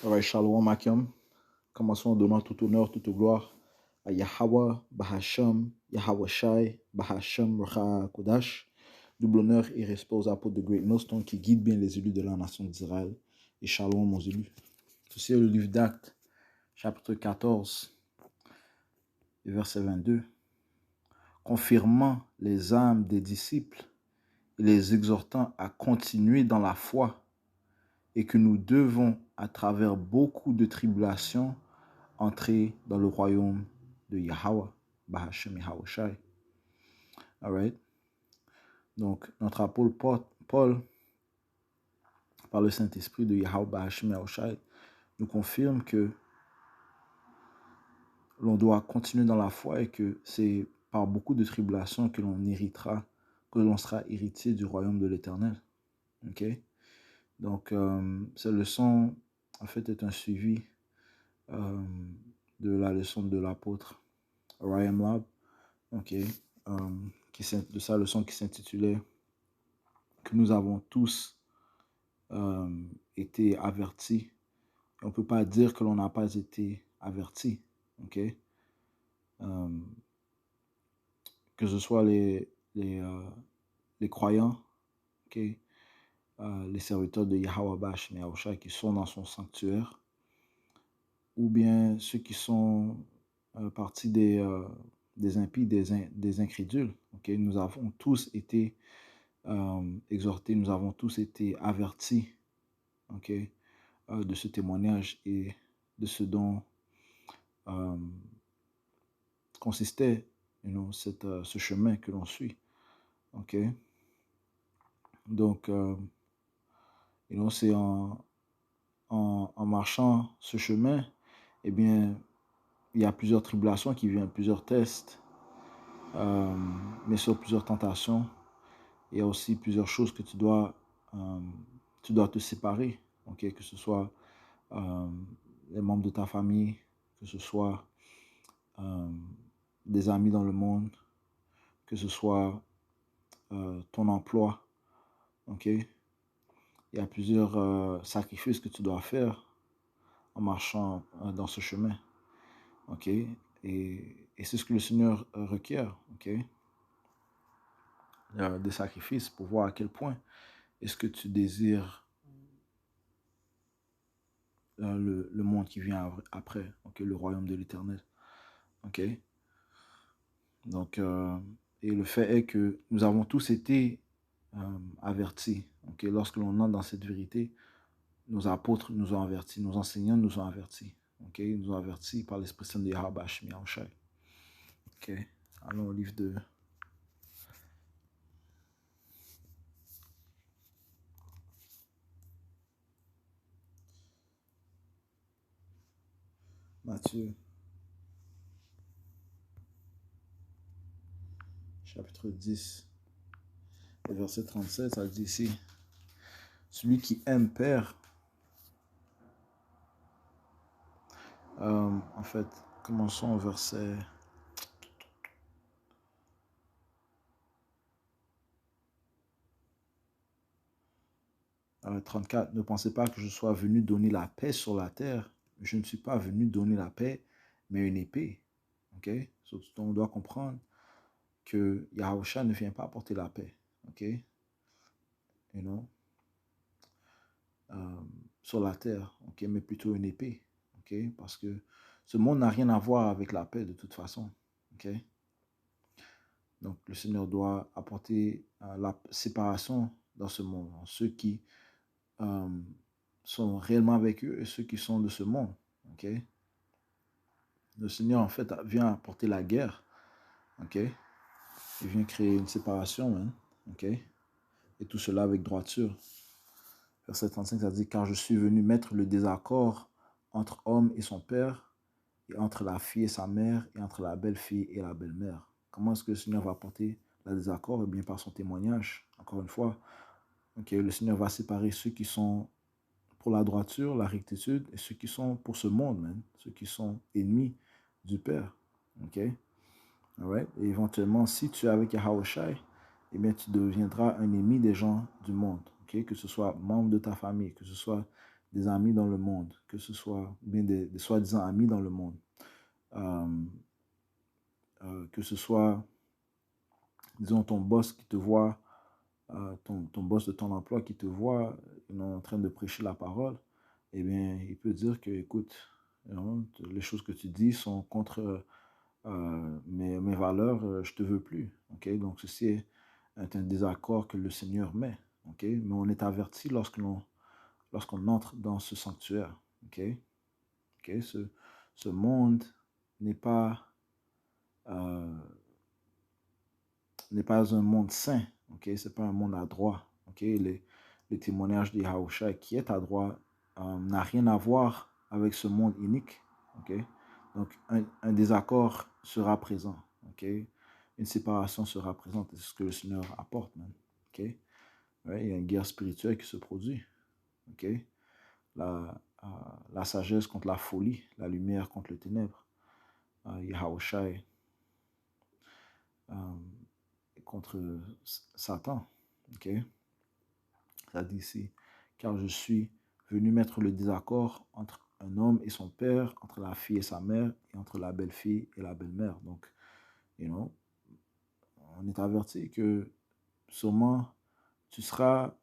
Alright, Shalom Akim. Commençons en donnant tout honneur, toute gloire à Yahweh, Bahasham, Yahweh Shai, Bahasham, Racha Kodash. Double honneur et respect aux apôtres de Great Millstone qui guident bien les élus de la nation d'Israël. Et Shalom aux élus. Ceci est le livre d'Actes, chapitre 14, verset 22. Confirmant les âmes des disciples et les exhortant à continuer dans la foi et que nous devons, à travers beaucoup de tribulations, entrer dans le royaume de Yahweh, Bahashem Yahweh Shai. Alright. Donc, notre apôtre Paul, par le Saint-Esprit de Yahweh, Bahashem Yahweh Shai, nous confirme que l'on doit continuer dans la foi et que c'est par beaucoup de tribulations que l'on héritera, que l'on sera héritier du royaume de l'Éternel. Ok? Donc, cette leçon, en fait, est un suivi de la leçon de l'apôtre Ryan Lab, ok, de sa leçon qui s'intitulait que nous avons tous été avertis. On ne peut pas dire que l'on n'a pas été avertis, ok, que ce soit les croyants, ok, les serviteurs de Yahweh Bahashem Yahweh Shai qui sont dans son sanctuaire, ou bien ceux qui sont partie des impies, des incrédules. Okay? Nous avons tous été exhortés, nous avons tous été avertis, okay? De ce témoignage et de ce dont consistait ce chemin que l'on suit. Okay? Donc, c'est en marchant ce chemin, eh bien, il y a plusieurs tribulations qui viennent, plusieurs tests, mais sur plusieurs tentations. Il y a aussi plusieurs choses que tu dois te séparer, okay? Que ce soit les membres de ta famille, que ce soit des amis dans le monde, que ce soit ton emploi. Okay? Il y a plusieurs sacrifices que tu dois faire en marchant dans ce chemin. Okay? Et c'est ce que le Seigneur requiert. Okay? Des sacrifices pour voir à quel point est-ce que tu désires le monde qui vient après, okay? Le royaume de l'Éternel. Okay? Donc, et le fait est que nous avons tous été avertis. Okay? Lorsque l'on entre dans cette vérité, nos apôtres nous ont avertis, nos enseignants nous ont avertis. Okay? Ils nous ont avertis par l'Esprit Saint de Yahweh Bahashem Yahweh Shai. Okay? Allons au livre de Matthieu, chapitre 10, verset 37, ça dit ici, celui qui aime perd, en fait, commençons au verset 34. Ne pensez pas que je sois venu donner la paix sur la terre. Je ne suis pas venu donner la paix, mais une épée. Ok? Surtout, on doit comprendre que Yahusha ne vient pas apporter la paix. Ok? You know? Sur la terre, ok? Mais plutôt une épée. Ok? Parce que ce monde n'a rien à voir avec la paix de toute façon. Ok? Donc, le Seigneur doit apporter la séparation dans ce monde. Ceux qui sont réellement avec eux et ceux qui sont de ce monde. Ok? Le Seigneur, en fait, vient apporter la guerre. Ok? Il vient créer une séparation. Hein? Ok? Et tout cela avec droiture. Verset 35, ça dit, car je suis venu mettre le désaccord entre homme et son père, et entre la fille et sa mère, et entre la belle-fille et la belle-mère. Comment est-ce que le Seigneur va apporter le désaccord? Eh bien, par son témoignage, encore une fois. Okay? Le Seigneur va séparer ceux qui sont pour la droiture, la rectitude, et ceux qui sont pour ce monde, man. Ceux qui sont ennemis du Père. Ok? Alright? Et éventuellement, si tu es avec Yahweh Shai, eh bien, tu deviendras un ennemi des gens du monde. Okay? Que ce soit membre de ta famille, que ce soit des amis dans le monde, que ce soit bien des soi-disant amis dans le monde, que ce soit, disons, ton boss qui te voit, ton boss de ton emploi qui te voit en train de prêcher la parole, eh bien, il peut dire que, écoute, les choses que tu dis sont contre mes valeurs, je te veux plus. Okay? Donc, ceci est un désaccord que le Seigneur met. Okay? Mais on est averti lorsqu'on entre dans ce sanctuaire. Okay? Okay? Ce monde n'est pas un monde saint. Okay? Ce n'est pas un monde à droit. Okay? Le témoignage de Yahushua qui est à droit n'a rien à voir avec ce monde unique. Okay? Donc, un désaccord sera présent. Okay? Une séparation sera présente. C'est ce que le Seigneur apporte. Man. Okay? Ouais, il y a une guerre spirituelle qui se produit. Okay? La sagesse contre la folie, la lumière contre le ténèbre. Yahushua contre Satan. Okay? Ça dit ici, car je suis venu mettre le désaccord entre un homme et son père, entre la fille et sa mère, et entre la belle-fille et la belle-mère. Donc, on est averti que sûrement tu seras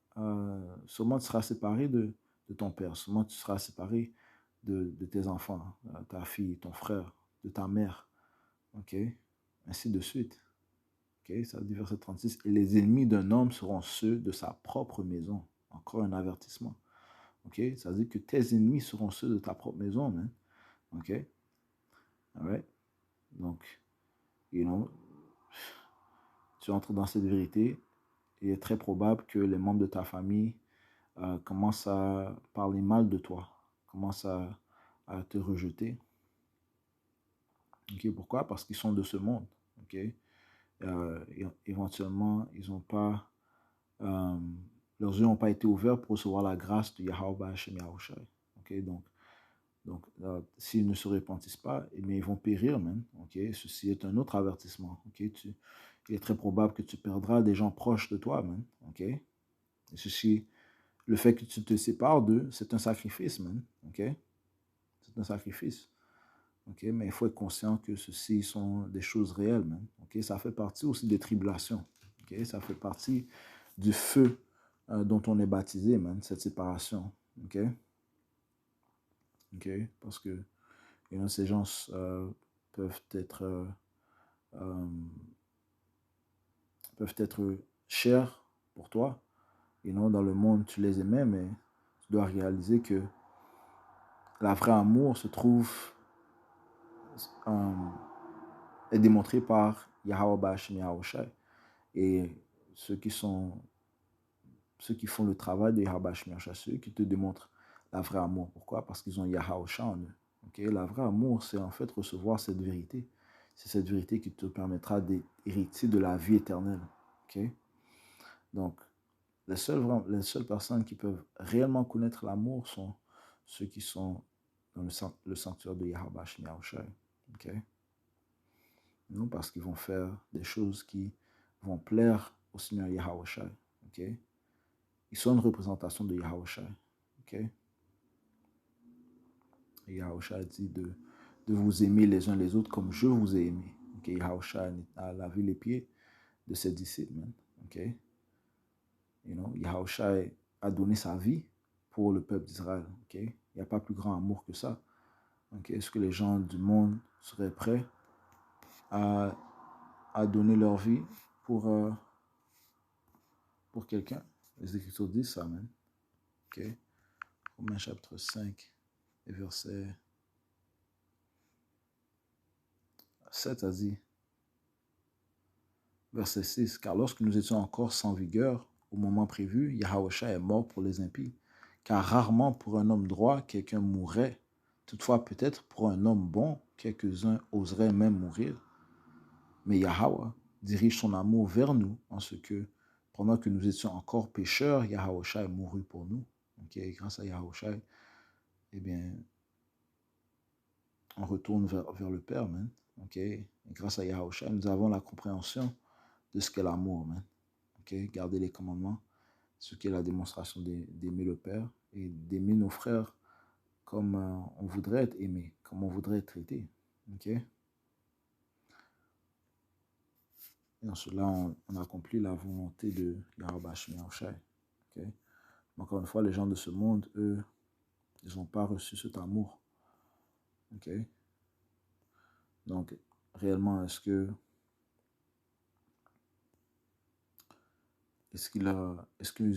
séparé de ton père, sûrement tu seras séparé de tes enfants, ta fille, ton frère, de ta mère, ok, ainsi de suite. Okay, ça dit verset 36, et les ennemis d'un homme seront ceux de sa propre maison. Encore un avertissement. Ok, ça dit que tes ennemis seront ceux de ta propre maison, man. Ok, alright. Donc, tu entres dans cette vérité. Il est très probable que les membres de ta famille commencent à parler mal de toi, commencent à te rejeter. Okay, pourquoi? Parce qu'ils sont de ce monde. Okay? Éventuellement, ils n'ont pas, leurs yeux n'ont pas été ouverts pour recevoir la grâce de Yahweh Hashem Yahushua. Okay? Donc s'ils ne se repentissent pas, eh bien, ils vont périr, même. Okay? Ceci est un autre avertissement. Okay? Il est très probable que tu perdras des gens proches de toi, man. Okay? Et ceci, le fait que tu te sépares d'eux, c'est un sacrifice, man. Okay? C'est un sacrifice. Okay? Mais il faut être conscient que ceci sont des choses réelles, man. Okay? Ça fait partie aussi des tribulations. Okay? Ça fait partie du feu dont on est baptisé, man, cette séparation. Okay? Okay? Parce que ces gens peuvent être chers pour toi. Dans le monde, tu les aimais, mais tu dois réaliser que la vraie amour se trouve est démontrée par Yahweh Bashim Yahushai. Et ceux qui font le travail de Yahweh Bashim Yahushai, ceux qui te démontrent la vraie amour. Pourquoi? Parce qu'ils ont Yahushai en eux. Okay? La vraie amour, c'est en fait recevoir cette vérité. C'est cette vérité qui te permettra d'hériter de la vie éternelle. Okay? Donc, les seules personnes qui peuvent réellement connaître l'amour sont ceux qui sont dans le sanctuaire de Yahweh Bashim Yahushai. Okay? Non, parce qu'ils vont faire des choses qui vont plaire au Seigneur Yahushai. Okay? Ils sont une représentation de Yahushai. Okay? Et Yahushai dit de vous aimer les uns les autres comme je vous ai aimé. Okay? Yahushai a lavé les pieds de ses disciples. Man. Okay? Yahushai a donné sa vie pour le peuple d'Israël. Okay? Il n'y a pas plus grand amour que ça. Okay? Est-ce que les gens du monde seraient prêts à donner leur vie pour quelqu'un? Les Écritures disent ça, man. Okay? Romains chapitre 5 et verset 7 a dit, verset 6, car lorsque nous étions encore sans vigueur, au moment prévu, Yahushua est mort pour les impies. Car rarement pour un homme droit, quelqu'un mourrait. Toutefois, peut-être pour un homme bon, quelques-uns oseraient même mourir. Mais Yahweh dirige son amour vers nous, en ce que, pendant que nous étions encore pécheurs, Yahushua est mouru pour nous. Okay? Grâce à Yahushua, eh bien, on retourne vers le Père, man. Okay? Et grâce à Yahushua, nous avons la compréhension de ce qu'est l'amour, man. Okay? Garder les commandements, ce qui est la démonstration d'aimer le Père et d'aimer nos frères comme on voudrait être aimé, comme on voudrait être traité. Ok? Et en cela, on accomplit la volonté de Yahweh Shem Yahushai. Ok? Encore une fois, les gens de ce monde, eux, ils n'ont pas reçu cet amour. Ok? Donc, réellement, est-ce qu'ils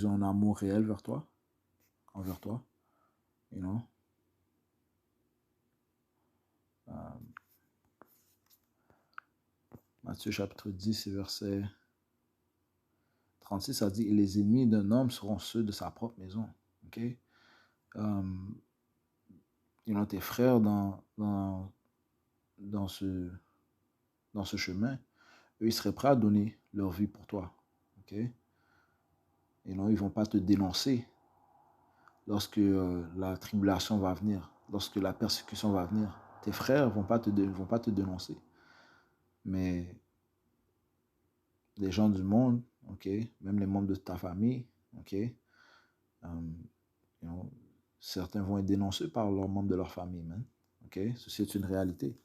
ont un amour réel vers toi, envers toi? You know? Matthieu chapitre 10, verset 36, ça dit, et les ennemis d'un homme seront ceux de sa propre maison. Ok? Tes frères dans ce chemin, eux, ils seraient prêts à donner leur vie pour toi. Ok? Et non, ils ne vont pas te dénoncer lorsque la tribulation va venir, lorsque la persécution va venir. Tes frères ne vont pas te dénoncer. Mais les gens du monde, ok, même les membres de ta famille, ok, certains vont être dénoncés par leurs membres de leur famille, man. Ok, ceci est une réalité.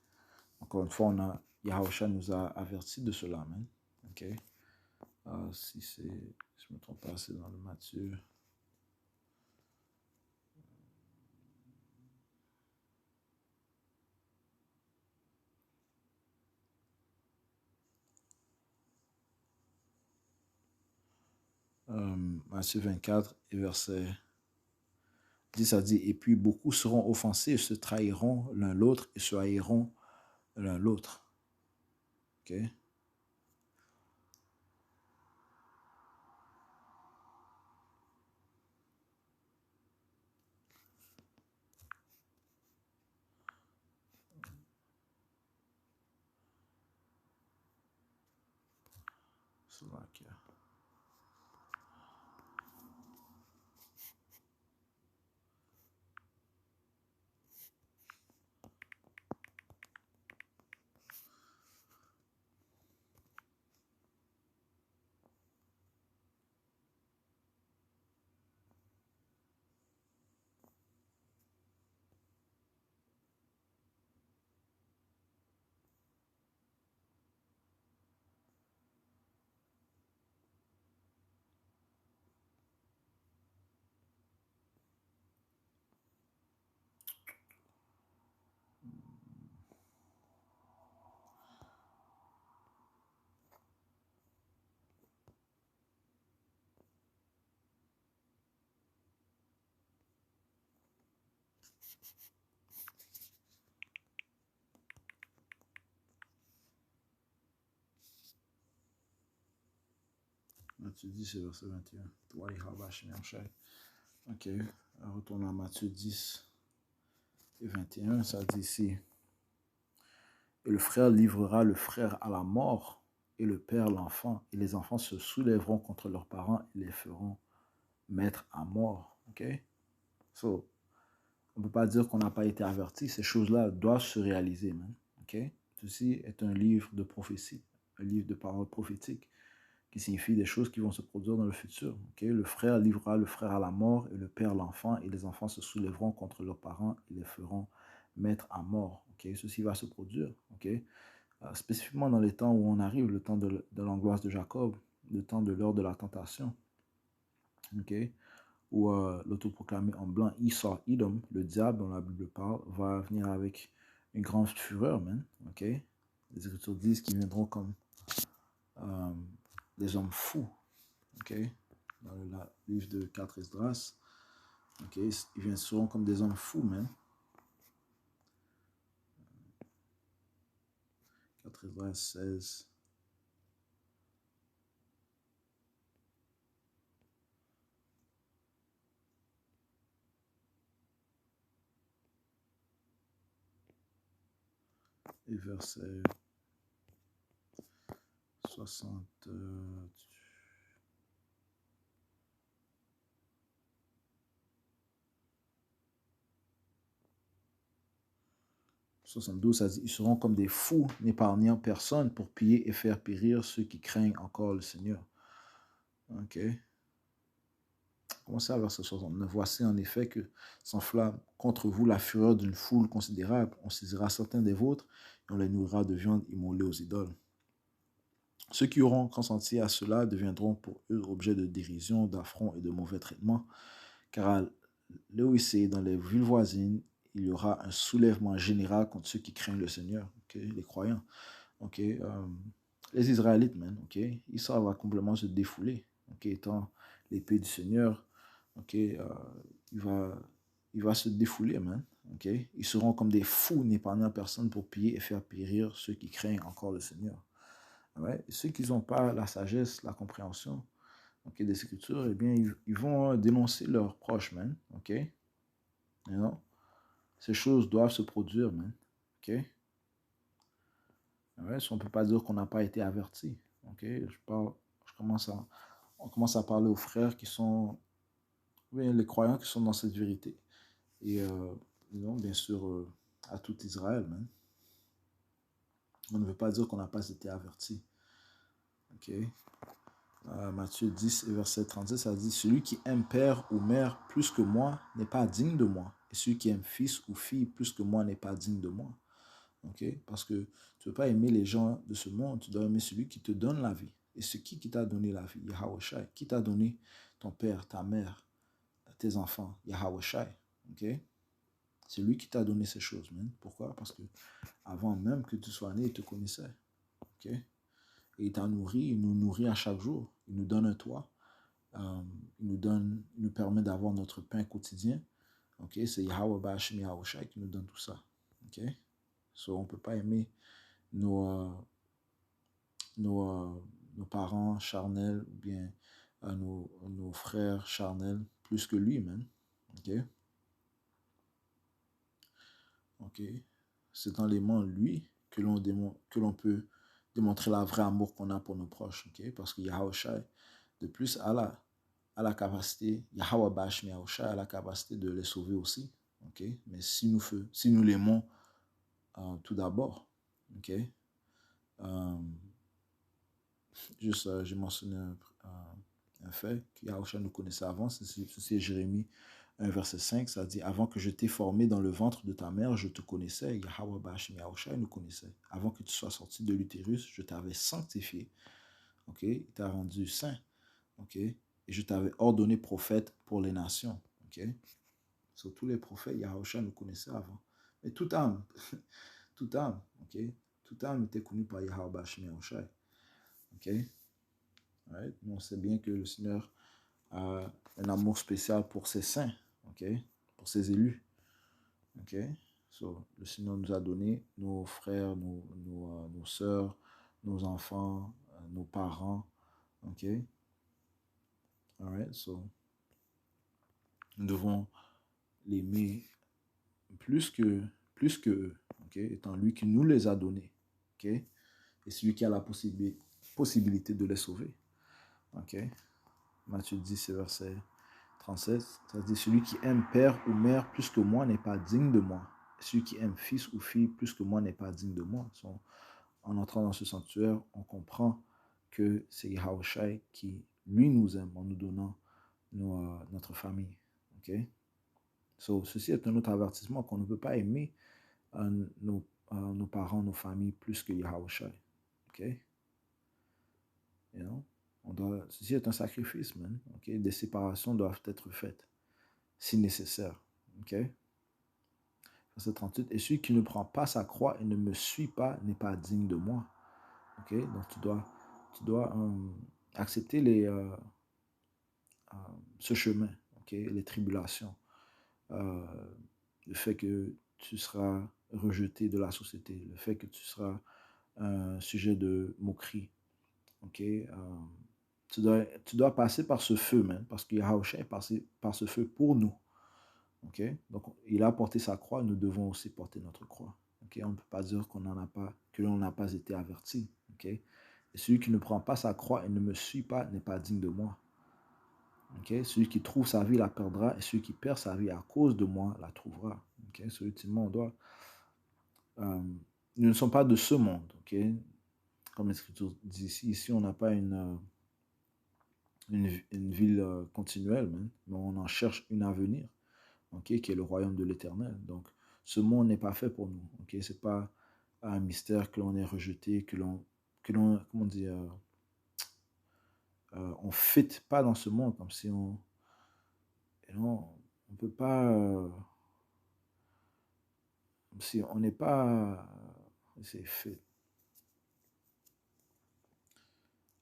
Encore une fois, Yahushua nous a avertis de cela, man. Ok, si je me trompe pas, c'est dans le Matthieu. Matthieu 24 et verset 10, ça dit, et puis beaucoup seront offensés et se trahiront l'un l'autre et se haïront l'un l'autre. Ok. Slovakia. Matthieu 10, verset 21. Toi, Yahweh Shem Yahushai. Ok, retournons à Matthieu 10 et 21, ça dit ici. Et le frère livrera le frère à la mort, et le père l'enfant, et les enfants se soulèveront contre leurs parents et les feront mettre à mort. Ok? So, on ne peut pas dire qu'on n'a pas été averti. Ces choses-là doivent se réaliser, man. Ok? Ceci est un livre de prophétie, un livre de paroles prophétiques, qui signifie des choses qui vont se produire dans le futur. Okay? Le frère livrera le frère à la mort et le père l'enfant, et les enfants se soulèveront contre leurs parents et les feront mettre à mort. Okay? Ceci va se produire. Okay? Spécifiquement dans les temps où on arrive, le temps de l'angoisse de Jacob, le temps de l'heure de la tentation, okay? Où l'autoproclamé en blanc Esau, Edom, le diable dont la Bible parle, va venir avec une grande fureur, man. Okay? Les Écritures disent qu'ils viendront comme des hommes fous. Okay? Dans le livre de 4 Esdras, okay? Ils viennent souvent comme des hommes fous, man. 4 Esdras 16. Et verset 60. 72, ça dit, ils seront comme des fous, n'épargnant personne pour piller et faire périr ceux qui craignent encore le Seigneur. Ok. Commencez à verset 69. Voici en effet que s'enflamme contre vous la fureur d'une foule considérable. On saisira certains des vôtres et on les nourrira de viande immolée aux idoles. Ceux qui auront consenti à cela deviendront pour eux objet de dérision, d'affront et de mauvais traitements, car là où c'est dans les villes voisines, il y aura un soulèvement général contre ceux qui craignent le Seigneur, les croyants. Les Israélites, ça va complètement se défouler, étant l'épée du Seigneur, il va se défouler, ils seront comme des fous n'épargnant personne pour piller et faire périr ceux qui craignent encore le Seigneur. Ouais. Et ceux qui n'ont pas la sagesse, la compréhension des Écritures, eh bien, ils vont dénoncer leurs proches, Ces choses doivent se produire, Ouais. On ne peut pas dire qu'on n'a pas été averti. On commence à parler aux frères qui sont, les croyants qui sont dans cette vérité. Et bien sûr, à tout Israël, On ne veut pas dire qu'on n'a pas été averti. Matthieu 10, verset 37, ça dit, celui qui aime père ou mère plus que moi n'est pas digne de moi. Et celui qui aime fils ou fille plus que moi n'est pas digne de moi. Parce que tu ne peux pas aimer les gens de ce monde, tu dois aimer celui qui te donne la vie. Et c'est qui t'a donné la vie? Yahweh Shai. Qui t'a donné ton père, ta mère, tes enfants? Yahweh Shai. C'est lui qui t'a donné ces choses, Pourquoi? Parce que avant même que tu sois né, il te connaissait. Et il t'a nourri, il nous nourrit à chaque jour. Il nous donne un toit. Il nous permet d'avoir notre pain quotidien. C'est Yahweh Ba'ashim Yahweh Shai qui nous donne tout ça. On ne peut pas aimer nos parents charnels ou bien nos frères charnels plus que lui, C'est dans l'aimant lui que l'on peut démontrer la vraie amour qu'on a pour nos proches, parce que Yahweh Shai, de plus, a la capacité, Yahweh Ba'ashim Yahweh Shai a la capacité de les sauver aussi, mais si nous l'aimons tout d'abord, juste, j'ai mentionné un fait que Yahweh nous connaissait avant, c'est Jérémie 1, verset 5, ça dit, avant que je t'ai formé dans le ventre de ta mère, je te connaissais. Yahweh Ba'ashim Yahweh nous connaissait. Avant que tu sois sorti de l'utérus, je t'avais sanctifié. Il t'a rendu saint. Et je t'avais ordonné prophète pour les nations. Sur tous les prophètes, Yahweh nous connaissait avant. Mais toute âme, toute âme, toute âme était connue par Yahweh Ba'ashim Yahweh. Right? On sait bien que le Seigneur a un amour spécial pour ses saints, pour ses élus. Le Seigneur nous a donné nos frères, nos sœurs, nos enfants, nos parents. Alright, nous devons l'aimer plus que eux, étant lui qui nous les a donnés, et celui qui a la possibilité de les sauver. Matthieu 10, verset 37, ça dit, celui qui aime père ou mère plus que moi n'est pas digne de moi. Celui qui aime fils ou fille plus que moi n'est pas digne de moi. En entrant dans ce sanctuaire, on comprend que c'est Yahweh Shai qui, lui, nous aime en nous donnant notre famille. Ceci est un autre avertissement qu'on ne peut pas aimer nos parents, nos familles plus que Yahweh Shai. Ceci est un sacrifice, Des séparations doivent être faites, si nécessaire. Verset 38. Et celui qui ne prend pas sa croix et ne me suit pas n'est pas digne de moi. Donc tu dois accepter ce chemin, les tribulations, le fait que tu seras rejeté de la société, le fait que tu seras un sujet de moquerie. Tu dois passer par ce feu, parce que Yahweh est passé par ce feu pour nous. Donc, il a porté sa croix, nous devons aussi porter notre croix. On ne peut pas dire que l'on n'a pas été averti. Et celui qui ne prend pas sa croix et ne me suit pas n'est pas digne de moi. Celui qui trouve sa vie la perdra, et celui qui perd sa vie à cause de moi la trouvera. Ultimement, nous ne sommes pas de ce monde. Comme l'Écriture dit ici, on n'a pas une ville continuelle, man, mais on en cherche une à venir, ok, qui est le royaume de l'Éternel. Donc, ce monde n'est pas fait pour nous, ok, c'est pas un mystère que l'on est rejeté, comment dire, on fit pas dans ce monde, comme si non, on peut pas, comme si on n'est pas, c'est fait,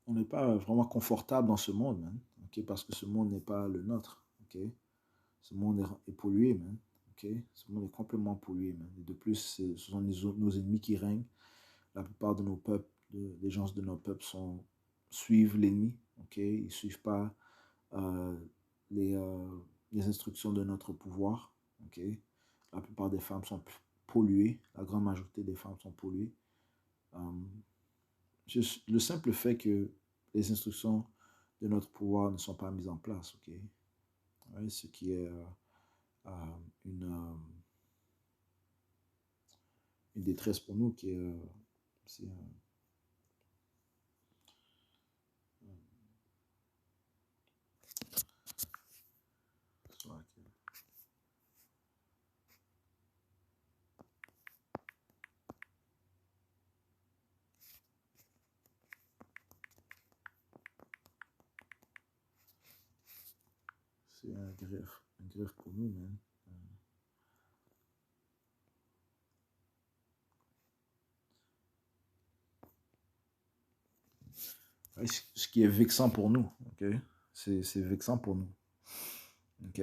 on n'est pas vraiment confortable dans ce monde, man, ok, parce que ce monde n'est pas le nôtre, ok. Ce monde est pollué, man. Ok? Ce monde est complètement pollué, man. Et de plus, ce sont nos ennemis qui règnent. La plupart de nos peuples, des gens de nos peuples suivent l'ennemi. Ok? Ils ne suivent pas euh, les, euh, les instructions de notre pouvoir. Ok? La plupart des femmes sont polluées. La grande majorité des femmes sont polluées. Le simple fait que les instructions de notre pouvoir ne sont pas mises en place. Ok? Ouais, ce qui est une, une détresse pour nous qui est, c'est, un greffe pour nous, man. Ouais, ce qui est vexant pour nous, ok? C'est vexant pour nous, ok?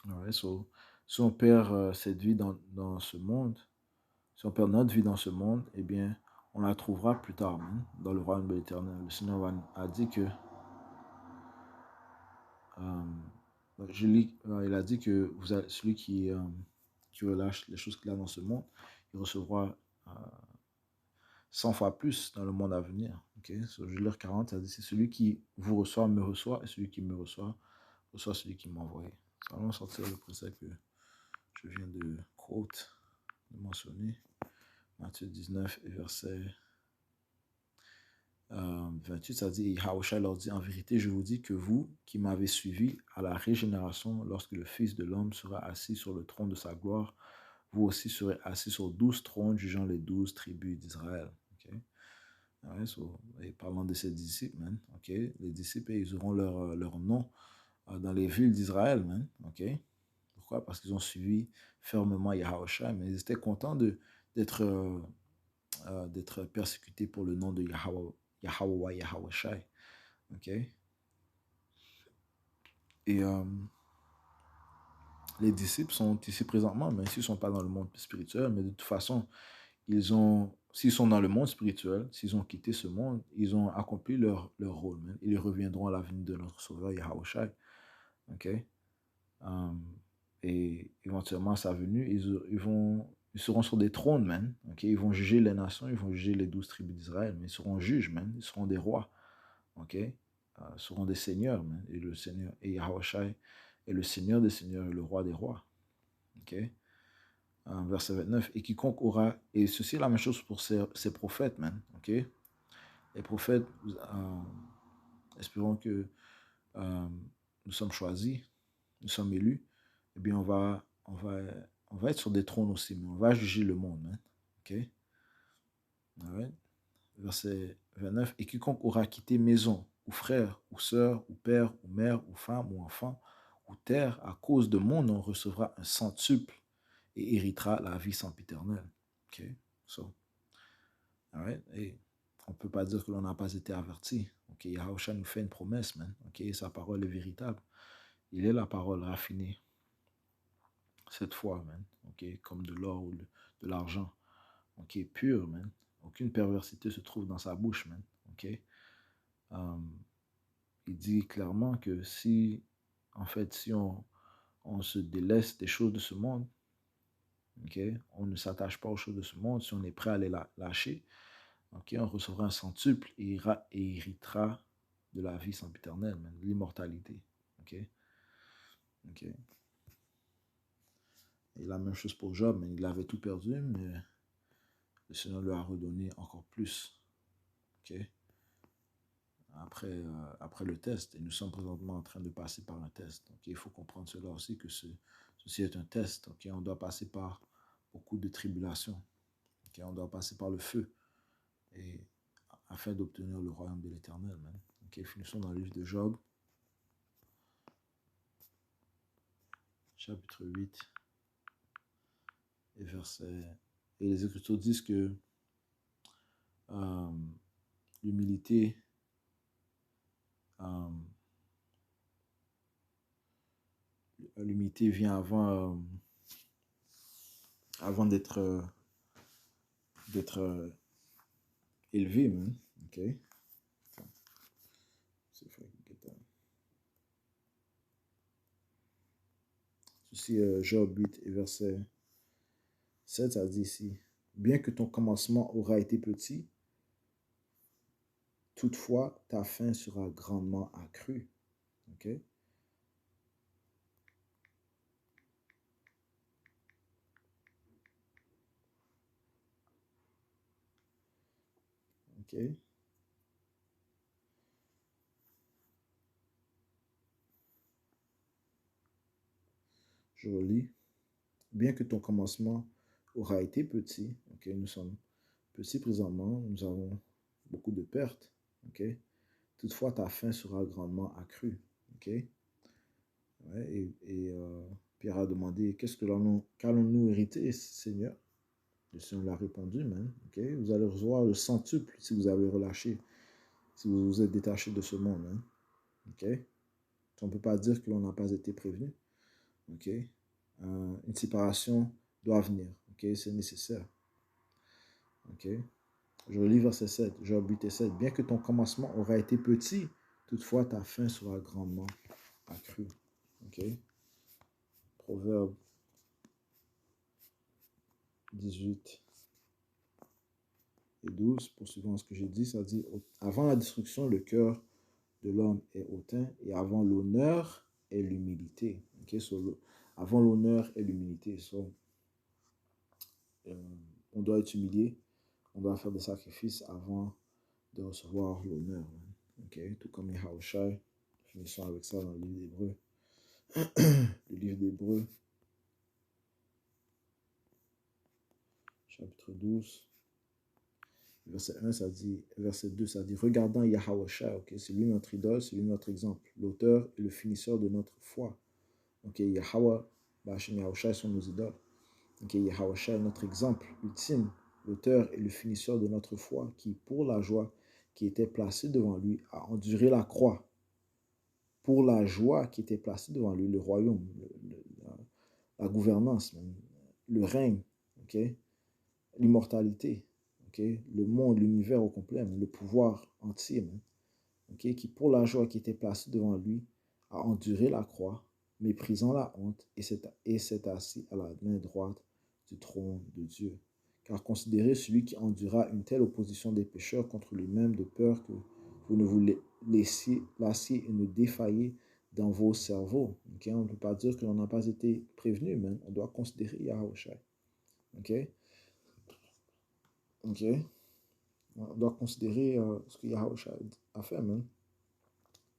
Ouais, so, si on perd cette vie dans ce monde, si on perd notre vie dans ce monde, eh bien, on la trouvera plus tard, man, dans le royaume de l'Éternel. Le Seigneur a dit que il a dit que celui qui relâche les choses qu'il a dans ce monde, il recevra 100 fois plus dans le monde à venir. Okay? So, Jules 40, ça dit, c'est celui qui vous reçoit, me reçoit, et celui qui me reçoit, reçoit celui qui m'a envoyé. Ça va sortir le précepte que je viens de quote, de mentionner. Matthieu 19 et verset 28, ça dit, Yahushua leur dit, en vérité, je vous dis que vous, qui m'avez suivi à la régénération, lorsque le Fils de l'homme sera assis sur le trône de sa gloire, vous aussi serez assis sur 12 trônes, jugeant les 12 tribus d'Israël. Okay? Ouais, so, et parlant de ses disciples, man, ok, les disciples, ils auront leur nom dans les villes d'Israël, man, ok. Pourquoi? Parce qu'ils ont suivi fermement Yahushua, mais ils étaient contents d'être d'être persécutés pour le nom de Yahushua, ok. Et les disciples sont ici présentement, même s'ils ne sont pas dans le monde spirituel, mais de toute façon, s'ils sont dans le monde spirituel, s'ils ont quitté ce monde, ils ont accompli leur rôle. Man. Ils reviendront à la venue de notre Sauveur Yahushua. Ok? Et éventuellement, à sa venue, ils seront sur des trônes, man. Ok? Ils vont juger les nations, ils vont juger les 12 tribus d'Israël, mais ils seront juges, man. Ils seront des rois. Ok? Ils seront des seigneurs, man. Et le Seigneur, et Yahushua est le Seigneur des seigneurs, le roi des rois. Ok? Verset 29, et quiconque aura, et ceci est la même chose pour ces prophètes, man, ok? Les prophètes, espérons que nous sommes choisis, nous sommes élus, eh bien on va être sur des trônes aussi, mais on va juger le monde, man, ok? Alright. Verset 29, et quiconque aura quitté maison, ou frère, ou sœur, ou père, ou mère, ou femme, ou enfant, ou terre, à cause de mon nom, recevra un centuple et héritera la vie sempiternelle. Ok, so, alright, et on ne peut pas dire que l'on n'a pas été averti. Ok, Yahushua nous fait une promesse, man. Ok, sa parole est véritable. Il est la parole raffinée. Cette fois, man. Ok, comme de l'or ou de l'argent. Ok, pur, man. Aucune perversité se trouve dans sa bouche, man. Ok, il dit clairement que si, en fait, si on se délaisse des choses de ce monde, okay, on ne s'attache pas aux choses de ce monde, si on est prêt à les lâcher, okay, on recevra un centuple et héritera de la vie sempiternelle, de l'immortalité. Okay? Okay. Et la même chose pour Job, mais il avait tout perdu, mais le Seigneur lui a redonné encore plus. Okay? après le test. Et nous sommes présentement en train de passer par un test. Donc, il faut comprendre cela aussi, que ceci est un test. Okay? On doit passer par beaucoup de tribulations. Okay? On doit passer par le feu et, afin d'obtenir le royaume de l'Éternel. Okay? Finissons dans le livre de Job, chapitre 8 et verset... Et les Écritures disent que l'humilité l'humilité vient avant d'être élevé, man. Okay? Ceci, Job 8 et verset 7, ça dit ici: bien que ton commencement aura été petit, toutefois ta fin sera grandement accrue. Okay? Okay? Je relis. Bien que ton commencement aura été petit, okay, nous sommes petits présentement, nous avons beaucoup de pertes, okay? Toutefois ta fin sera grandement accrue. Okay? Ouais, Pierre a demandé: qu'allons-nous hériter, Seigneur? Le Seigneur l'a répondu: man, okay? Vous allez recevoir le centuple si vous avez relâché, si vous vous êtes détaché de ce monde. Hein? Okay? On ne peut pas dire que l'on n'a pas été prévenu. Okay? Une séparation doit venir. Okay? C'est nécessaire. Okay? Je relis verset 7, Job 8 et 7. Bien que ton commencement aura été petit, toutefois ta fin sera grandement accrue. Okay? Proverbe 18 et 12, poursuivant ce que j'ai dit, ça dit: avant la destruction, le cœur de l'homme est hautain, et avant l'honneur est l'humilité. Okay? So, avant l'honneur est l'humilité. So, on doit être humilié, on doit faire des sacrifices avant de recevoir l'honneur. Okay? Tout comme Yahushua. Finissons avec ça dans le livre d'Hébreux. Le livre d'Hébreux, chapitre 12, verset 1, ça dit, verset 2, ça dit: regardant Yahushua, okay, c'est lui notre idole, c'est lui notre exemple, l'auteur et le finisseur de notre foi. Okay, Yahweh, Bachem Yahushua sont nos idoles. Okay, Yahushua est notre exemple ultime, l'auteur et le finisseur de notre foi, qui, pour la joie qui était placée devant lui, a enduré la croix. Pour la joie qui était placée devant lui, le royaume, la gouvernance, le règne, okay? L'immortalité, okay? Le monde, l'univers au complet, le pouvoir entier, okay? Qui, pour la joie qui était placée devant lui, a enduré la croix, méprisant la honte, et s'est assis à la main droite du trône de Dieu. Car considérez celui qui endura une telle opposition des pécheurs contre lui-même, de peur que vous ne vous lassiez et ne défailliez dans vos cerveaux. Okay? On ne peut pas dire que l'on n'a pas été prévenu, mais on doit considérer Yahushua. Okay? Okay? On doit considérer ce que Yahushua a fait. Man.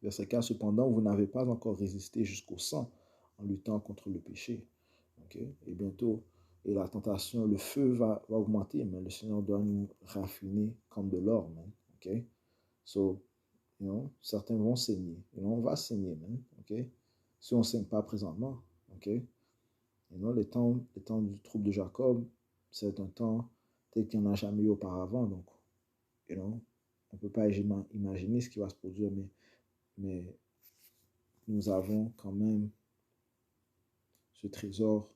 Verset 4, cependant, vous n'avez pas encore résisté jusqu'au sang en luttant contre le péché. Okay? Et bientôt, et la tentation, le feu va augmenter, mais le Seigneur doit nous raffiner comme de l'or. Okay? So, certains vont saigner. On va saigner, man. Okay? Si on ne saigne pas présentement. Okay? Les temps du trouble de Jacob, c'est un temps tel qu'il n'y en a jamais eu auparavant. Donc, on ne peut pas imaginer ce qui va se produire, mais nous avons quand même ce trésor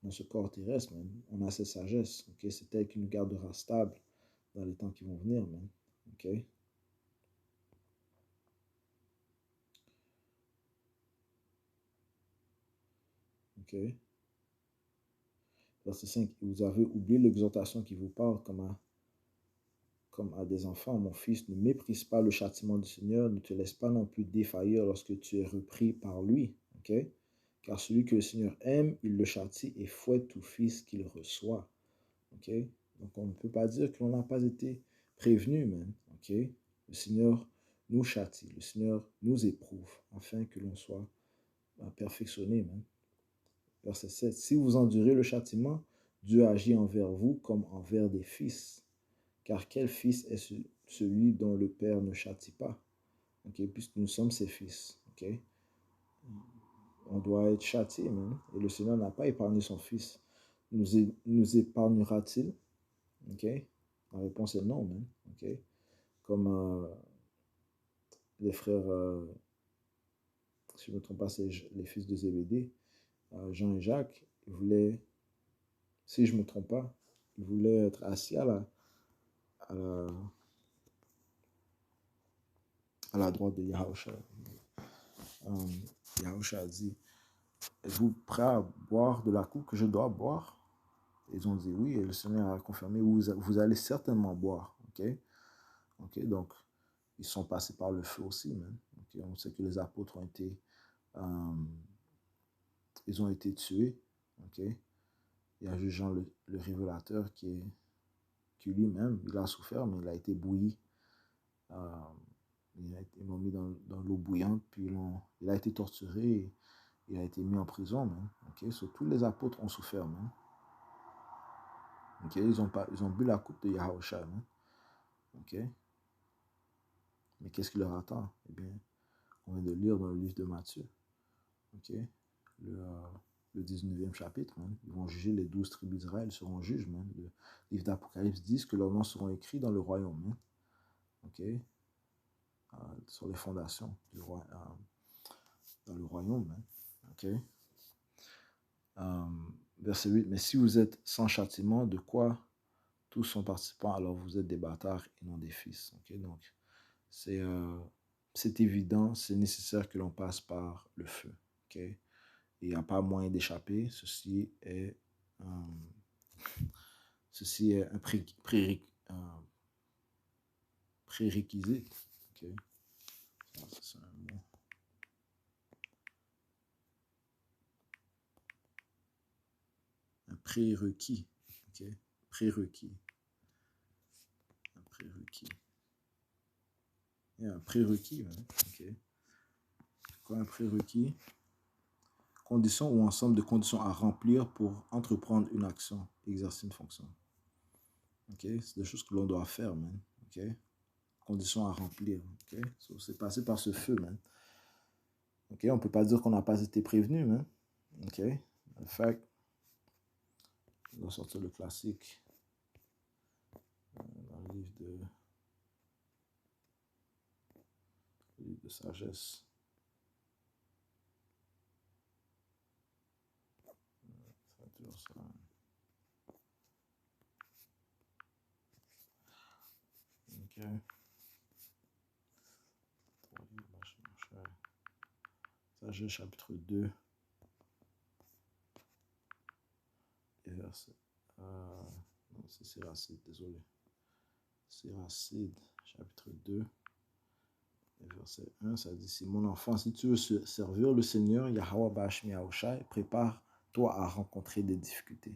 dans ce corps terrestre, man. On a cette sagesse. Okay? C'est elle qui nous gardera stable dans les temps qui vont venir, man. Okay? Okay? Verset 5. Vous avez oublié l'exhortation qui vous parle comme à des enfants. Mon fils, ne méprise pas le châtiment du Seigneur, ne te laisse pas non plus défaillir lorsque tu es repris par lui. Okay? Car celui que le Seigneur aime, il le châtie et fouette tout fils qu'il reçoit. Donc on ne peut pas dire que l'on n'a pas été prévenu, man. Le Seigneur nous châtie, le Seigneur nous éprouve, afin que l'on soit perfectionné. Verset 7. Si vous endurez le châtiment, Dieu agit envers vous comme envers des fils. Car quel fils est celui dont le Père ne châtie pas? Puisque nous sommes ses fils. On doit être châtié, et le Seigneur n'a pas épargné son fils. Nous épargnera-t-il? La réponse est non. Comme les frères, si je ne me trompe pas, c'est les fils de Zébédée, Jean et Jacques, ils voulaient, si je ne me trompe pas, ils voulaient être assis à la droite de Yahushua. Yahushua a dit, êtes-vous prêts à boire de la coupe que je dois boire? Ils ont dit oui, et le Seigneur a confirmé, vous allez certainement boire. Donc, ils sont passés par le feu aussi. On sait que les apôtres ont été, ils ont été tués. Il y a juste Jean le révélateur qui lui-même, il a souffert, mais il a été bouilli. Ils l'ont mis dans l'eau bouillante, puis il a été torturé, et il a été mis en prison. Tous les apôtres ont souffert. Ils ont bu la coupe de Yahushua. Mais qu'est-ce qui leur attend? Eh bien, on vient de lire dans le livre de Matthieu. Le 19e chapitre. Ils vont juger les 12 tribus d'Israël, seront juges. Le livre d'Apocalypse dit que leurs noms seront écrits dans le royaume. Sur les fondations du dans le royaume. Verset 8. Mais si vous êtes sans châtiment, de quoi tous sont participants, alors vous êtes des bâtards et non des fils. Donc, c'est évident, c'est nécessaire que l'on passe par le feu. Il n'y a pas moyen d'échapper. Ceci est un prérequisite. C'est un mot. Un prérequis. Prérequis. Un prérequis. Il y a un prérequis. Quoi un prérequis? Conditions ou ensemble de conditions à remplir pour entreprendre une action, exercer une fonction. C'est des choses que l'on doit faire, Conditions à remplir. C'est passé par ce feu, on ne peut pas dire qu'on n'a pas été prévenu, En fait, on va sortir le classique dans le livre de sagesse. Ça dure ça. Sagesse chapitre 2. Et verset. Non, c'est Siracide, désolé. Siracide, chapitre 2. Et verset 1, ça dit, si mon enfant, si tu veux servir le Seigneur, Yahweh Bashmi Yahushai, prépare-toi à rencontrer des difficultés.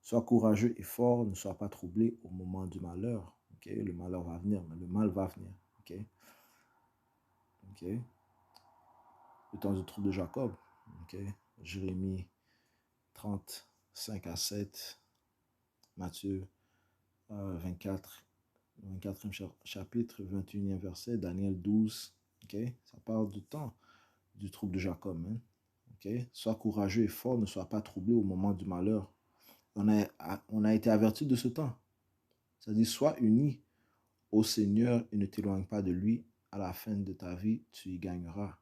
Sois courageux et fort, ne sois pas troublé au moment du malheur. Le malheur va venir, mais le mal va venir. Le temps du trouble de Jacob. Jérémie 35 à 7. Matthieu 24, 24e chapitre, 21e verset. Daniel 12. Ça parle du temps du trouble de Jacob. Sois courageux et fort, ne sois pas troublé au moment du malheur. On a été averti de ce temps. Ça dit, sois uni au Seigneur et ne t'éloigne pas de lui. À la fin de ta vie, tu y gagneras.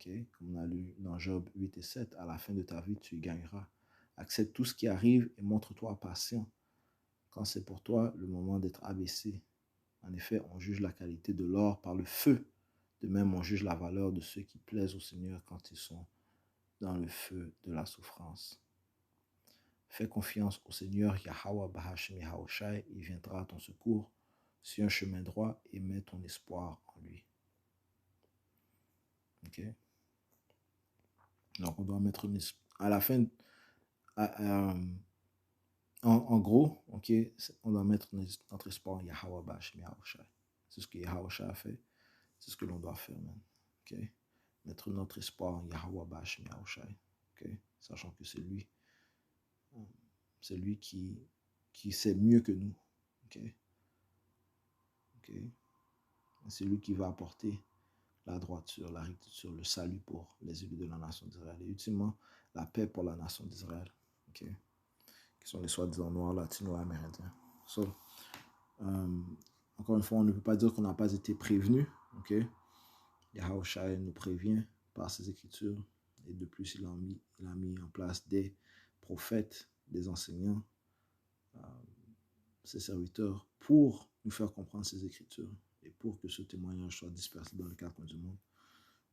Comme on a lu dans Job 8 et 7, à la fin de ta vie, tu y gagneras. Accepte tout ce qui arrive et montre-toi patient quand c'est pour toi le moment d'être abaissé. En effet, on juge la qualité de l'or par le feu. De même, on juge la valeur de ceux qui plaisent au Seigneur quand ils sont dans le feu de la souffrance. Fais confiance au Seigneur Yahweh Bahashim Yahushai, il viendra à ton secours. Suis un chemin droit et mets ton espoir en lui. Donc on doit mettre à la fin, en gros, on doit mettre notre espoir en Yahweh Bahashim Yahushai. C'est ce que Yahushai a fait. C'est ce que l'on doit faire, man. OK? Mettre notre espoir en Yahweh Ba'Hashem Yahushai. OK? Sachant que c'est lui qui sait mieux que nous. OK? OK? C'est lui qui va apporter la droiture, la rectitude, le salut pour les élus de la nation d'Israël. Et ultimement, la paix pour la nation d'Israël. OK? Qui sont les soi-disant noirs, latino-amérindiens. So, encore une fois, on ne peut pas dire qu'on n'a pas été prévenu. OK? Yahushua nous prévient par ses écritures. Et de plus, il a mis en place des prophètes, des enseignants, ses serviteurs, pour nous faire comprendre ses écritures et pour que ce témoignage soit dispersé dans les quatre coins du monde.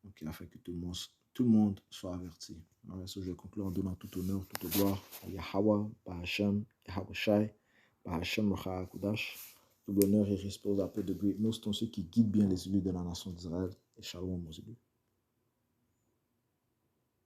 Donc, afin que tout le monde soit averti. Alors, ça, je vais conclure en donnant tout honneur, toute gloire à Yahweh, Ba'Hashem, Yahushai, Ba'Hashem, Rocha Kudash. Tout l'honneur et respect aux apôtres de Great Most, tous ceux qui guident bien les élus de la nation d'Israël. Et shalom aux élus.